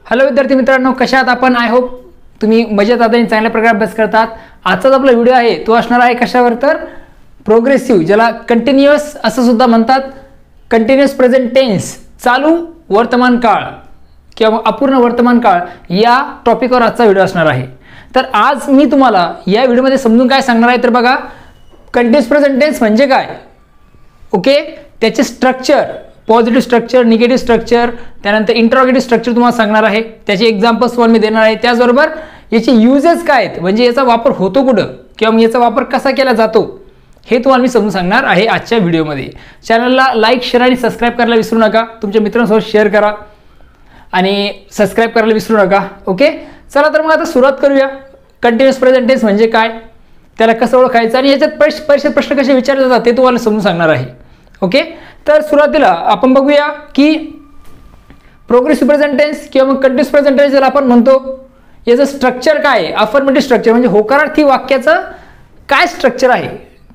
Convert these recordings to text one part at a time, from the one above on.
Hello विद्यार्थी मित्रांनो, कशा आहात आपण? आय होप तुम्ही मजेत आहात आणि चांगल्या प्रकारे अभ्यास करतात. आजचा आपला व्हिडिओ आहे तो असणार आहे कशावर, तर प्रोग्रेसिव्ह, ज्याला कंटिन्युअस असं सुद्धा म्हणतात, कंटिन्युअस प्रेझेंट टेन्स, चालू वर्तमान काळ किंवा अपूर्ण वर्तमान काळ या टॉपिकवर आजचा व्हिडिओ असणार आहे. तर आज मी तुम्हाला या व्हिडिओमध्ये समजून काय सांगणार आहे, तर बघा कंटिन्युअस प्रेझेंट टेन्स म्हणजे काय, ओके, त्याचे structure, positive structure, negative structure, त्यानंतर इंट्रोगेटिव्ह स्ट्रक्चर तुम्हाला सांगणार आहे, त्याचे एक्झाम्पल्स पण मी देणार आहे. त्याचबरोबर याचे युजेस काय आहेत, म्हणजे याचा वापर होतो कुठं किंवा याचा वापर कसा केला जातो हे तुम्हाला मी समजून सांगणार आहे आजच्या व्हिडिओमध्ये. चॅनलला लाईक, शेअर आणि सबस्क्राईब करायला विसरू नका. तुमच्या मित्रांसोबत शेअर करा आणि सबस्क्राईब करायला विसरू नका. ओके, चला तर मग आता सुरुवात करूया. कंटिन्युअस प्रेझेंट टेन्स म्हणजे काय, त्याला कसं ओळखायचं आणि याच्यात परीक्षेत प्रश्न कसे विचारले जातात ते तुम्हाला समजून सांगणार आहे. ओके, तर सुरुवातीला आपण बघूया की प्रोग्रेसिव्ह प्रेझेंट टेन्स किंवा मग कंटिन्युअस प्रेझेंट टेन्स ज्याला आपण म्हणतो, याचं स्ट्रक्चर काय आहे, अफर्मेटिव्ह स्ट्रक्चर म्हणजे होकारार्थी वाक्याचं काय स्ट्रक्चर आहे,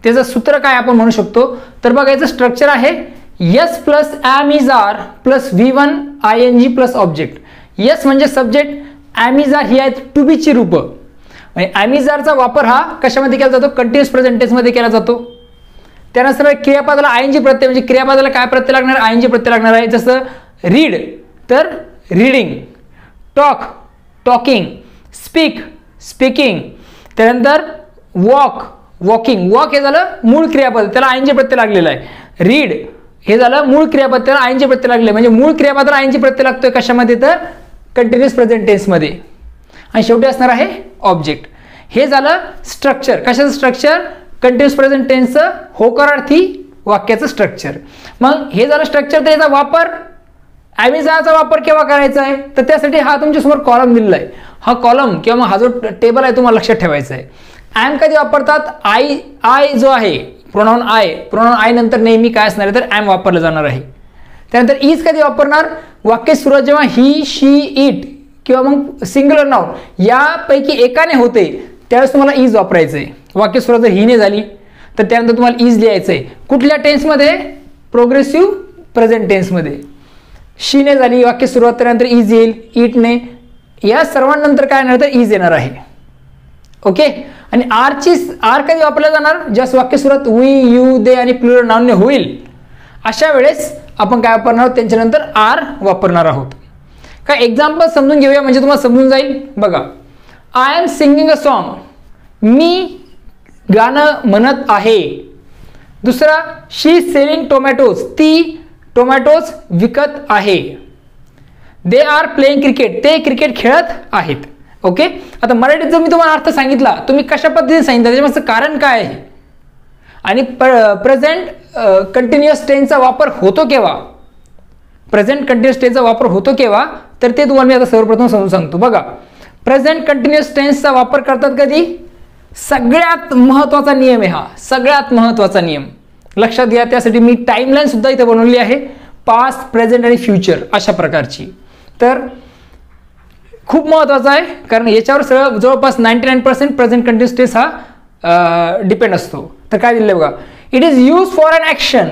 त्याचं सूत्र काय आपण म्हणू शकतो. तर बघा याचं स्ट्रक्चर आहे S plus am is are plus V1 ING plus object. S म्हणजे सब्जेक्ट, ॲम इज आर ही आहेत टू बीची रूपं. ॲम इज आरचा वापर हा कशामध्ये केला जातो, कंटिन्युअस प्रेझेंट टेन्समध्ये केला जातो. त्यानंतर क्रियापदाला ING प्रत्यय, म्हणजे क्रियापदाला काय प्रत्यय लागणार, ING प्रत्यय लागणार आहे. जसं रीड तर reading, talk talking, speak speaking, त्यानंतर वॉक वॉकिंग. वॉक हे झालं मूळ क्रियापद, त्याला ING प्रत्यय लागलेला आहे. रीड हे झालं मूळ क्रियापद, त्याला ING प्रत्यय लागलेला आहे. म्हणजे मूळ क्रियापदाला ING प्रत्यय लागतोय कशामध्ये, तर कंटिन्युअस प्रेझेंट टेन्समध्ये. आणि शेवटी असणार आहे ऑब्जेक्ट. हे झालं स्ट्रक्चर. कशाचं स्ट्रक्चर, कंटिन्युअस प्रेझेंट टेन्सचं होकारार्थी वाक्याचं स्ट्रक्चर. मग हे झालं स्ट्रक्चर. तर याचा वापर, ॲम इज आरचा वापर केव्हा करायचा आहे, तर त्यासाठी हा तुमच्यासमोर कॉलम दिलेला आहे. हा कॉलम किंवा हा जो टेबल आहे तुम्हाला लक्षात ठेवायचा आहे. ॲम कधी वापरतात, आय जो आहे प्रोनाउन आय नंतर नेहमी काय असणार आहे, तर ॲम वापरलं जाणार आहे. त्यानंतर इज कधी वापरणार, वाक्य सुरुवात जेव्हा ही, शी, इट किंवा मग सिंग्युलर नाउन यापैकी एकाने होते त्यावेळेस तुम्हाला इज वापरायचं आहे. वाक्य सुरुवात जर हीने झाली तर त्यानंतर तुम्हाला इज लिहायचं आहे. कुठल्या टेन्समध्ये, प्रोग्रेसिव्ह प्रेझेंट टेन्समध्ये. शीने झाली वाक्य सुरुवात, त्यानंतर इज येईल. इटने, या सर्वांनंतर काय येणार, तर इज येणार आहे. ओके, आणि आर कधी वापरला जाणार, ज्यास वाक्य सुरुवात वी, यू, दे आणि प्लुरल नाउनने होईल अशा वेळेस आपण काय वापरणार आहोत, त्यांच्यानंतर आर वापरणार आहोत. काय एक्झाम्पल समजून घेऊया म्हणजे तुम्हाला समजून जाईल. बघा, I am singing a song, मी गाणं म्हणत आहे. दुसरा, शी सेलिंग टोमॅटोज, ती टोमॅटोज विकत आहे. दे आर प्लेइंग क्रिकेट, ते क्रिकेट खेळत आहेत. ओके, आता मराठीत जर मी तुम्हाला अर्थ सांगितला, तुम्ही कशा पद्धतीने सांगितलं, त्याच्यामागचं कारण काय आहे आणि प्रेझेंट कंटिन्युअस टेन्सचा वापर होतो केव्हा, प्रेझेंट कंटिन्युअस टेन्सचा वापर होतो केव्हा, तर ते तुम्हाला मी आता सर्वप्रथम समजून सांगतो. बघा, प्रेझेंट कंटिन्युअस टेन्सचा वापर करतात कधी, सगळ्यात महत्त्वाचा नियम आहे हा, सगळ्यात महत्त्वाचा नियम लक्षात घ्या. त्यासाठी मी टाइमलाईन सुद्धा इथे बनवली आहे, पास्ट, प्रेझेंट आणि फ्युचर अशा प्रकारची. तर खूप महत्त्वाचं आहे, कारण याच्यावर सगळं जवळपास 99% प्रेझेंट कंटिन्युअस टेन्स हा डिपेंड असतो. तर काय दिलं बघा, it is use for an action,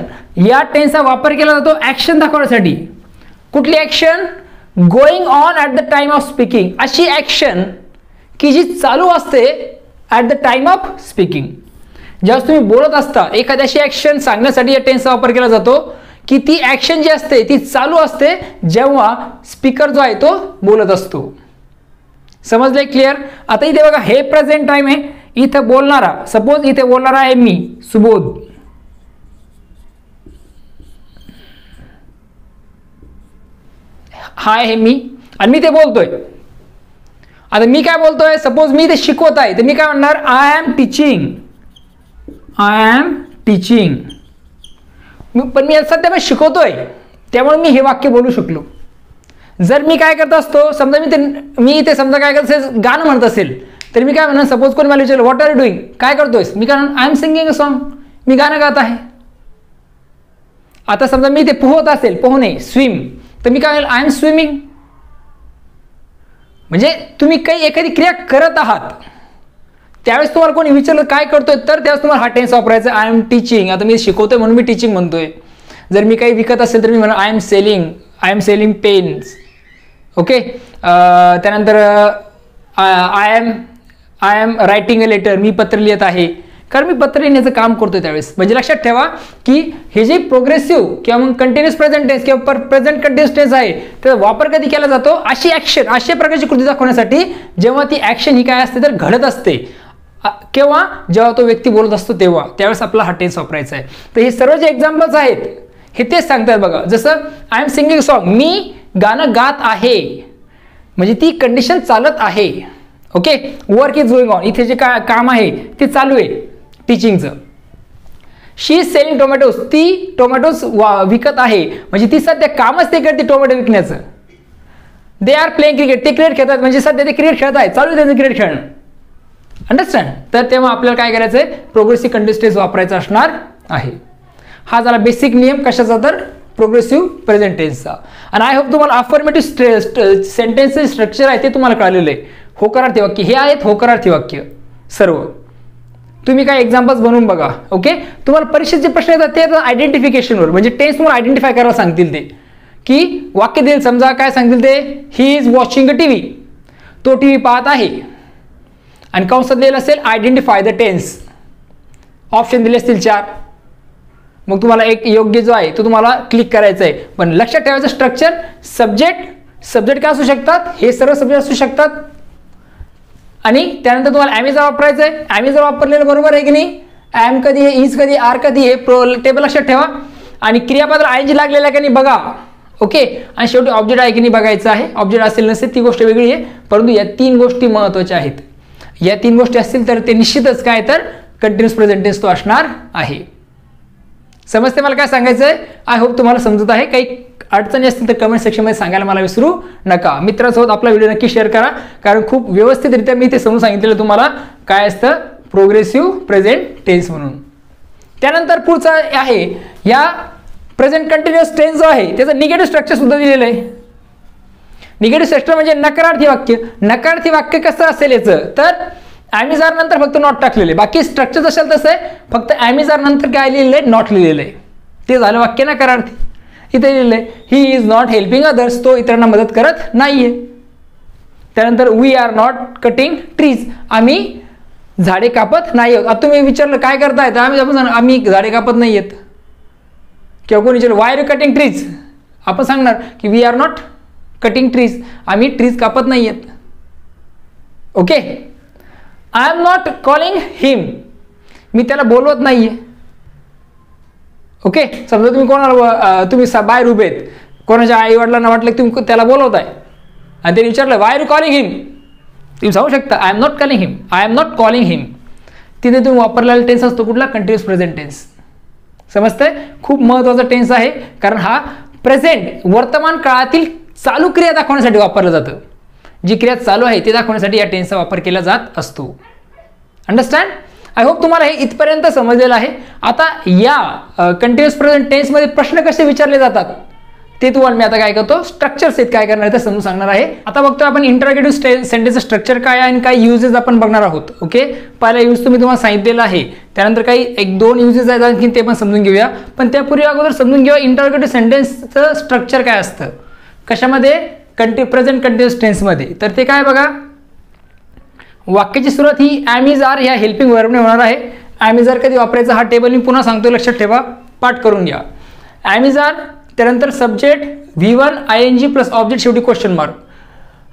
या टेन्सचा वापर केला जातो ॲक्शन दाखवण्यासाठी. कुठली action, going on at the time of speaking, अशी ॲक्शन की जी चालू असते at the time of speaking. ज्यावेळेस तुम्ही बोलत असता एखाद्याशी ॲक्शन सांगण्यासाठी या टेन्सचा वापर केला जातो की ती ॲक्शन जी असते ती चालू असते जेव्हा स्पीकर जो आहे तो बोलत असतो. समजलंय, क्लिअर. आता इथे बघा, हे प्रेझेंट टाइम आहे, इथं बोलणारा, सपोज इथे बोलणारा आहे मी, सुबोध. हाय हे मी, आणि मी ते बोलतोय. आता मी काय बोलतोय, सपोज मी ते शिकवत आहे, तर मी काय म्हणणार, I am teaching, I am teaching. पण मी सध्या मी शिकवतोय, त्यामुळे मी हे वाक्य बोलू शकलो. जर मी काय करत असतो, समजा मी इथे समजा काय करत असेल, गाणं म्हणत असेल, तर मी काय म्हणणार, सपोज कोणी मला विचारलं व्हॉट आर यू डुईंग, काय करतोयस, मी काय म्हणणार, I am singing a song, मी गाणं गात आहे. आता समजा मी इथे पोहत असेल, पोहणे, स्विम, तर मी काय म्हणेल, आय एम स्विमिंग. म्हणजे तुम्ही काही एखादी क्रिया करत आहात, त्यावेळेस तुम्हाला कोणी विचारलं काय करतोय, तर त्यावेळेस तुम्हाला हा टेन्स वापरायचा, आय एम टीचिंग. आता मी शिकवतोय म्हणून मी टीचिंग म्हणतोय. जर मी काही विकत असेल तर मी म्हणणार, I am selling pens, okay. त्यानंतर I am writing a letter, मी पत्र लिहित आहे, कारण मी पत्र लिहिण्याचं काम करतो त्यावेळेस. म्हणजे लक्षात ठेवा की हे जे प्रोग्रेसिव्ह किंवा मग कंटिन्युअस प्रेझेंट टेन्स किंवा प्रेझेंट कंटिन्युअस टेन्स आहे त्याचा वापर कधी केला जातो, अशी ॲक्शन, अशा प्रकारची कृती दाखवण्यासाठी जेव्हा ती ॲक्शन ही काय असते तर घडत असते, किंवा जेव्हा तो व्यक्ती बोलत असतो तेव्हा, त्यावेळेस आपला हा टेन्स वापरायचा आहे. तर हे सर्व जे एक्झाम्पल्स आहेत हे तेच सांगतात बघा. जसं आय एम सिंगिंग सॉन्ग, मी गाणं गात आहे, म्हणजे ती कंडिशन चालत आहे. Okay. Work is going on, इथे जे काम आहे ते चालू आहे टीचिंगचं. शी इज सेलिंग टोमॅटोज, ती टोमॅटोज विकत आहे, म्हणजे ती सध्या कामच ते करते टोमॅटो विकण्याचं. दे आर प्लेइंग क्रिकेट, ते क्रिकेट खेळतात, म्हणजे सध्या ते क्रिकेट खेळत आहे, चालू आहे त्यांचं क्रिकेट खेळणं. अंडरस्टँड. तर तेव्हा आपल्याला काय करायचं आहे, प्रोग्रेसिव्ह कंटिन्युअस टेन्स वापरायचा असणार आहे. हा झाला बेसिक नियम कशाचा तर प्रोग्रेसिव्ह प्रेझेंट टेन्सचा. आणि आय होप तुम्हाला अफर्मेटिव्ह सेंटेन्सचे स्ट्रक्चर आहे ते तुम्हाला कळलेलं आहे. होकारार्थी वाक्य हे आहेत, होकारार्थी वाक्य सर्व तुम्ही काय एक्झाम्पल्स बनवून बघा. ओके. तुम्हाला परीक्षेचे प्रश्न येतात ते आयडेंटिफिकेशनवर, म्हणजे टेन्स तुम्हाला आयडेंटिफाय करायला सांगतील ते, की वाक्य देईल समजा काय सांगतील ते, he is watching a TV, तो टीव्ही पाहत आहे, आणि कंसात दिलेलं असेल आयडेंटिफाय द टेन्स, ऑप्शन दिले असतील 4, मग तुम्हाला एक योग्य जो आहे तो तुम्हाला क्लिक करायचा आहे. पण लक्षात ठेवायचं स्ट्रक्चर, सब्जेक्ट काय असू शकतात, हे सर्व सब्जेक्ट असू शकतात. आणि त्यानंतर तुम्हाला ॲमिजर वापरायचं आहे. ॲमिजर वापरलेलं बरोबर आहे की नाही, ॲम कधी आहे, इज कधी, आर कधी आहे, टेबल लक्षात ठेवा. आणि क्रियापद आय जी लागलेलं आहे की नाही बघा. ओके. आणि शेवटी ऑब्जेक्ट आहे की नाही बघायचं आहे. ऑब्जेक्ट असेल नसेल ती गोष्ट वेगळी आहे, परंतु या 3 गोष्टी महत्त्वाच्या आहेत. या 3 गोष्टी असतील तर ते निश्चितच काय तर कंटिन्युअस प्रेझेंट टेन्स तो असणार आहे. समजते मला काय सांगायचं आहे. आय होप तुम्हाला समजत आहे. काही अडचणी असतील तर कमेंट सेक्शनमध्ये सांगायला मला विसरू नका. मित्रांसोबत आपला व्हिडिओ नक्की शेअर करा, कारण खूप व्यवस्थितरित्या मी ते समजून सांगितलेलं तुम्हाला काय असतं प्रोग्रेसिव्ह प्रेझेंट टेन्स म्हणून. त्यानंतर पुढचा आहे, या प्रेझेंट कंटिन्युअस टेन्स जो आहे त्याचं निगेटिव्ह स्ट्रक्चर सुद्धा दिलेलं आहे. निगेटिव्ह स्ट्रक्चर म्हणजे नकारार्थी वाक्य. नकारार्थी वाक्य कसं असेल याचं तर ॲमिजार नंतर फक्त नॉट टाकलेले, बाकी स्ट्रक्चर जसं तसं आहे, फक्त ॲमिजार नंतर काय लिहिलेलं आहे, नॉट लिहिलेलं आहे. ते झालं वाक्य नकारार्थी. इथे लिहिलेलं आहे he is not helping others, तो इतरांना मदत करत नाहीये. त्यानंतर we are not cutting trees, आम्ही झाडे कापत नाही आहोत. आता तुम्ही विचारलं काय करताय तर आम्ही झाडे कापत नाही आहेत. किंवा कोणी विचारलं why are you cutting trees, आपण सांगणार की we are not cutting trees, आम्ही ट्रीज कापत नाही आहेत. Okay. I am not calling him, मी त्याला बोलवत नाहीये. ओके. समजा तुम्ही कोणाला तुम्ही बाहेर उभे आहेत, कोणाच्या आई वडिलांना वाटलं की तुम्ही त्याला बोलवताय आणि त्यांनी विचारलं why are you calling him, तुम्ही सांगू शकता I am not calling him, I am not calling him. तिथे तुम्ही वापरलेला टेन्स असतो कुठला, कंटिन्युअस प्रेझेंट टेन्स. समजतंय. खूप महत्त्वाचा टेन्स आहे, कारण हा प्रेझेंट वर्तमान काळातील चालू क्रिया दाखवण्यासाठी वापरलं जातं. जी क्रिया चालू आहे ते दाखवण्यासाठी या टेन्सचा वापर केला जात असतो. अंडरस्टँड. आय होप तुम्हाला हे इथपर्यंत समजलेलं आहे. आता या कंटिन्युअस प्रेझेंट टेन्समध्ये प्रश्न कसे विचारले जातात ते तुम्हाला मी आता काय करतो, स्ट्रक्चर्स आहेत काय करणार आहे ते समजून सांगणार आहे. आता बघतो आपण इंटरॉगेटिव्ह सेंटेन्सचं स्ट्रक्चर काय आहे आणि काय युजेस आपण बघणार आहोत. ओके. पहिला यूज तुम्हाला सांगितलेला आहे, त्यानंतर काही 1-2 युजेस आहेत आणखी ते पण समजून घेऊया. पण त्यापूर्वी अगोदर समजून घेऊया इंटरॉगेटिव्ह सेंटेन्सचं स्ट्रक्चर काय असतं, कशामध्ये, प्रेझेंट कंटिन्युअस टेन्समध्ये. तर ते काय बघा, वाक्याची सुरुवात ही ॲम इज आर या हेल्पिंग वर्बने होणार आहे. ॲम इज आर कधी वापरायचा हा टेबल मी पुन्हा सांगतो, लक्षात ठेवा, पाठ करून घ्या. ॲम इज आर, त्यानंतर subject V1 ING plus object शेवटी क्वेश्चन मार्क.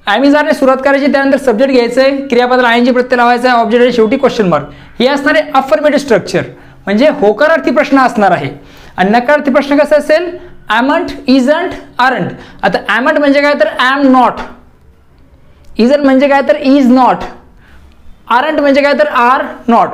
ॲम इज आरने सुरुवात करायची, त्यानंतर सब्जेक्ट घ्यायचं आहे, क्रियापदाला ING प्रत्यय लावायचा आहे, ऑब्जेक्ट आणि शेवटी क्वेश्चन मार्क. हे असणारे अफर्मेटिव्ह स्ट्रक्चर, म्हणजे होकारार्थी प्रश्न असणार आहे. आणि नकारार्थी प्रश्न कसा असेल, ॲमंट, इजंट, आरंट. आता ॲमंट म्हणजे काय तर ॲम नॉट, इजंट म्हणजे काय तर इज नॉट, आरंट म्हणजे काय तर आर नॉट.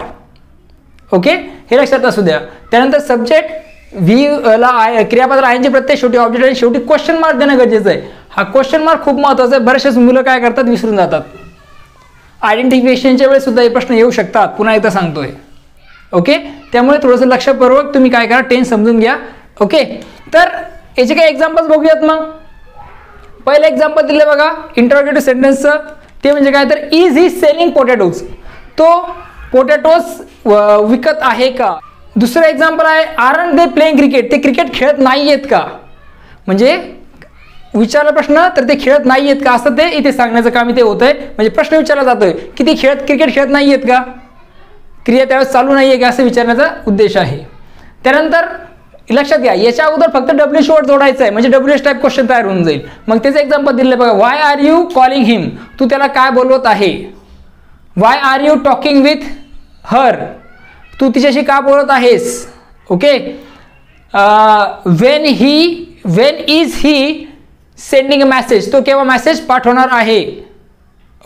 ओके. हे लक्षात असू द्या. त्यानंतर सब्जेक्ट ला क्रियापदाला ING प्रत्यय शेवटी ऑब्जेक्ट आणि शेवटी क्वेश्चन मार्क देणं गरजेचं आहे. हा क्वेश्चन मार्क खूप महत्त्वाचा आहे. बरेचसेच मुलं काय करतात, विसरून जातात. आयडेंटिफिकेशनच्या वेळेस सुद्धा हे प्रश्न येऊ शकतात, पुन्हा एकदा सांगतोय. ओके. त्यामुळे थोडंसं लक्षपूर्वक तुम्ही काय करा, टेन्स समजून घ्या. ओके. तर याचे काही एक्झाम्पल्स बघूयात. मग पहिलं एक्झाम्पल दिलं बघा इंटरॉगेटिव्ह सेंटेन्सचं, ते म्हणजे काय तर इज ही सेलिंग पोटॅटोज, तो पोटॅटोज विकत आहे का. दुसरं एक्झाम्पल आहे आरंट दे प्लेइंग क्रिकेट, ते क्रिकेट खेळत नाही आहेत का. म्हणजे विचारला प्रश्न तर ते खेळत नाही आहेत का असं ते इथे सांगण्याचं काम इथे होतंय. म्हणजे प्रश्न विचारला जातोय की ते क्रिकेट खेळत नाही आहेत का, क्रिया त्यावेळेस चालू नाही आहे का असं विचारण्याचा उद्देश आहे. त्यानंतर लक्षात घ्या याच्या अगोदर फक्त डब्ल्यूएच वर्ड जोडायचं आहे म्हणजे डब्ल्यूएच टाईप क्वेश्चन तयार होऊन जाईल. मग त्याचं एक्झाम्पल दिलं बघा, why are you calling him, तू त्याला काय बोलवत आहे. Why are you talking with her, तू तिच्याशी का बोलत आहेस. Okay. When is he sending a message, तो केव्हा मेसेज पाठवणार आहे.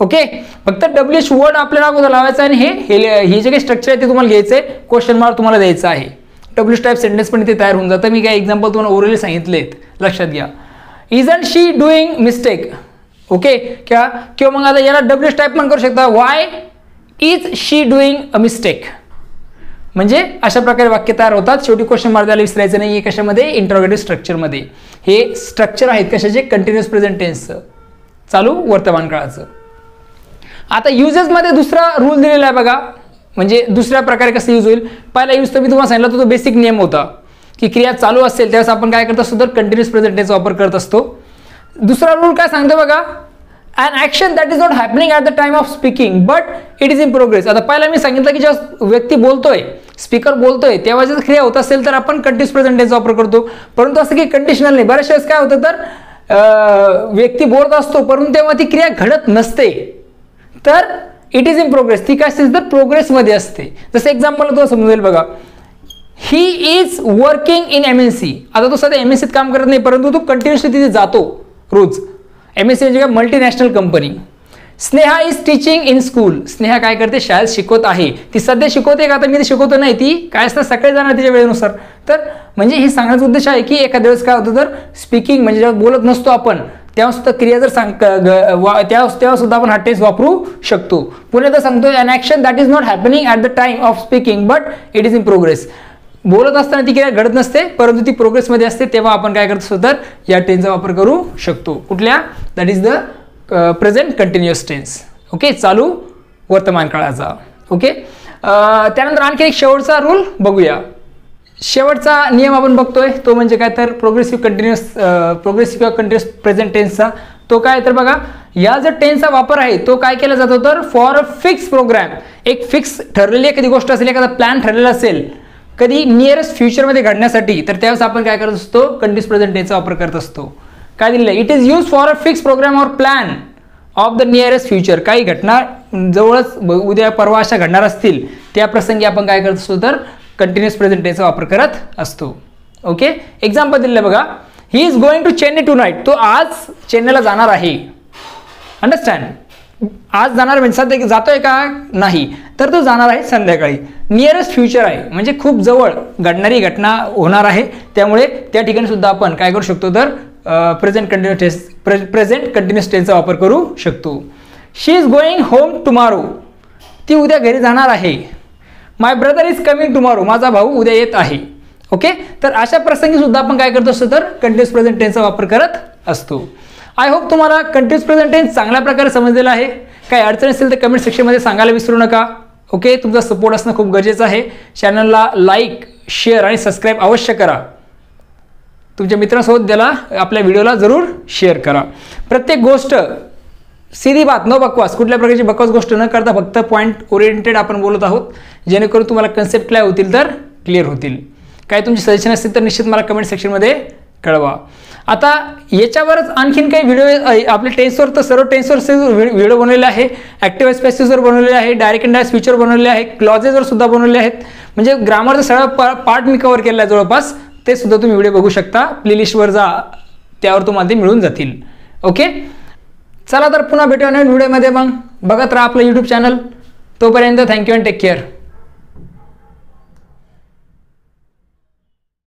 ओके. फक्त डब्ल्यूएच वर्ड आपल्याला अगोदर लावायचं आणि हे जे काही स्ट्रक्चर आहे ते तुम्हाला घ्यायचं आहे, क्वेश्चन मार्क तुम्हाला द्यायचं आहे. डब्ल्यूएच टाईप सेंटेन्स पण इथे तयार होऊन जातं. मी काही एक्झाम्पल तुम्हाला ओरली सांगितलेत, लक्षात घ्या. Isn't she doing mistake. Okay. किंवा मग आता याला डब्ल्यूएच टाईप पण करू शकता, why is she doing a mistake. म्हणजे अशा प्रकारे वाक्य तयार होतात. शेवटी क्वेश्चन मार्क द्यायला विसरायचं नाही. कशामध्ये, इंटरोगेटिव्ह स्ट्रक्चरमध्ये. हे स्ट्रक्चर आहेत कशाचे, कंटिन्युअस प्रेझेंट टेन्सचं, चालू वर्तमान काळाचं. आता युजेसमध्ये दुसरा रूल दिलेला आहे बघा, म्हणजे दुसऱ्या प्रकारे कसं यूज होईल. पहिला यूज तर मी तुम्हाला सांगितलं तो बेसिक नियम होता की क्रिया चालू असेल त्यावेळेस आपण काय करत असतो तर कंटिन्युअस प्रेझेंट टेन्सचा वापर करत असतो. दुसरा रूल काय सांगतो बघा, an action that is not happening at the time of speaking but it is in progress. आता पहिला मी सांगितलं की जेव्हा व्यक्ती बोलतोय, स्पीकर बोलतोय तेव्हा जर क्रिया होत असेल तर आपण कंटिन्युअस प्रेझेंट टेन्सचा वापर करतो. परंतु असं की कंडिशनल नाही. बऱ्याच वेळेस काय होतं तर व्यक्ती बोलत असतो परंतु तेव्हा ती क्रिया घडत नसते तर इट इज इन प्रोग्रेस. ती काय असते तर प्रोग्रेसमध्ये असते. जसं एक्झाम्पल तुम्हाला समजेल बघा, he is working in MNC. आता तो सध्या MNCत काम करत नाही परंतु तो कंटिन्युअसली तिथे जातो रोज. MNC म्हणजे काय, multinational company. Sneha is teaching in school. Sneha काय करते, शाळेत शिकवत आहे. ती सध्या शिकवते का, आता मी ते शिकवतो नाही, ती काय असतं सकाळी जाणार तिच्या वेळेनुसार. तर म्हणजे हे सांगण्याचा उद्देश आहे की एखाद्या वेळेस काय होतं तर स्पीकिंग म्हणजे जेव्हा बोलत नसतो आपण तेव्हा सुद्धा क्रिया जर तेव्हा सुद्धा आपण हा टेन्स वापरू शकतो. पुन्हा तर सांगतो, an action that is not happening at the time of speaking but it is in progress. बोलत असताना ती क्रिया घडत नसते परंतु ती प्रोग्रेसमध्ये असते तेव्हा आपण काय करतो तर या टेन्सचा वापर करू शकतो. कुठल्या, that is the present continuous tense. Okay, चालू वर्तमान काळाचा. ओके. त्यानंतर आणखी एक शेवटचा रूल बघूया. शेवटचा नियम आपण बघतोय तो म्हणजे काय तर प्रोग्रेसिव्ह किंवा कंटिन्युअस प्रेझेंट टेन्सचा. तो काय तर बघा, या जर टेन्सचा वापर आहे तो काय केला जातो तर फॉर अ फिक्स प्रोग्राम. एक फिक्स ठरलेली एखादी गोष्ट असेल, एखादा प्लॅन ठरलेला असेल कधी नियरेस्ट फ्युचरमध्ये घडण्यासाठी तर त्यावेळेस आपण काय करत असतो, कंटिन्युअस प्रेझेंट टेन्सचा वापर करत असतो. काय दिलेलं आहे, it is use for a fix program or plan of the nearest future. काही घटना जवळच उद्या परवा अशा घडणार असतील त्या प्रसंगी आपण काय करत असतो तर कंटिन्युअस प्रेझेंट टेन्सचा वापर करत असतो. ओके. एक्झाम्पल दिलेलं बघा, he is going to Chennai tonight. तो आज चेन्नईला जाणार आहे. अंडरस्टँड, आज जाणार म्हणजे सध्या जातोय का नाही तर तो जाणार आहे संध्याकाळी. नियरेस्ट फ्युचर आहे म्हणजे खूप जवळ घडणारी घटना होणार आहे त्यामुळे त्या ठिकाणी सुद्धा आपण काय करू शकतो तर प्रेझेंट कंटिन्युअस टेन्सचा वापर करू शकतो. शी इज गोइंग होम टुमारो. ती उद्या घरी जाणार आहे. माय ब्रदर इज कमिंग टुमारो. माझा भाऊ उद्या येत आहे. ओके. तर अशा प्रसंगी सुद्धा आपण काय करत असतो तर कंटिन्युअस प्रेझेंट टेन्सचा वापर करत असतो. आय होप तुम्हाला कंटिन्युअस प्रेझेंट टेन्स चांगल्या प्रकारे समजलेला आहे. काही अडचण असेल तर कमेंट सेक्शनमध्ये सांगायला विसरू नका. ओके. तुमचा सपोर्ट असणं खूप गरजेचं आहे. चॅनलला लाईक, शेअर आणि सबस्क्राईब अवश्य करा. तुमच्या मित्रांसोबत त्याला आपल्या व्हिडिओला जरूर शेअर करा. प्रत्येक गोष्ट सीधी बात, नो बकवास, कुठल्या प्रकारची बकवास गोष्ट न करता फक्त पॉईंट ओरिएंटेड आपण बोलत आहोत जेणेकरून तुम्हाला कन्सेप्ट काय होतील तर क्लिअर होतील. काय तुमची सजेशन असतील तर निश्चित मला कमेंट सेक्शनमध्ये कळवा. आता याच्यावरच आणखीन काही व्हिडिओ आपल्या टेन्सवर तर सर्व टेन्सवर व्हिडिओ बनवलेले आहे. ॲक्टिव्ह पॅसिव्हवर बनवलेले आहे. डायरेक्ट अँड डायरेक्ट फ्युचर बनवलेले आहे. क्लॉजेसवर सुद्धा बनवलेले आहेत. म्हणजे ग्रामरचा सगळा पार्ट मी कव्हर केला आहे जवळपास. ते सुद्धा तुम्ही व्हिडिओ बघू शकता. प्लेलिस्टवर जा, त्यावर तुम्हाला ते मिळून जातील. ओके. चला तर पुन्हा भेटूया नवीन व्हिडिओमध्ये. मग बघत राहा आपलं यूट्यूब चॅनल. तोपर्यंत थँक्यू अँड टेक केअर.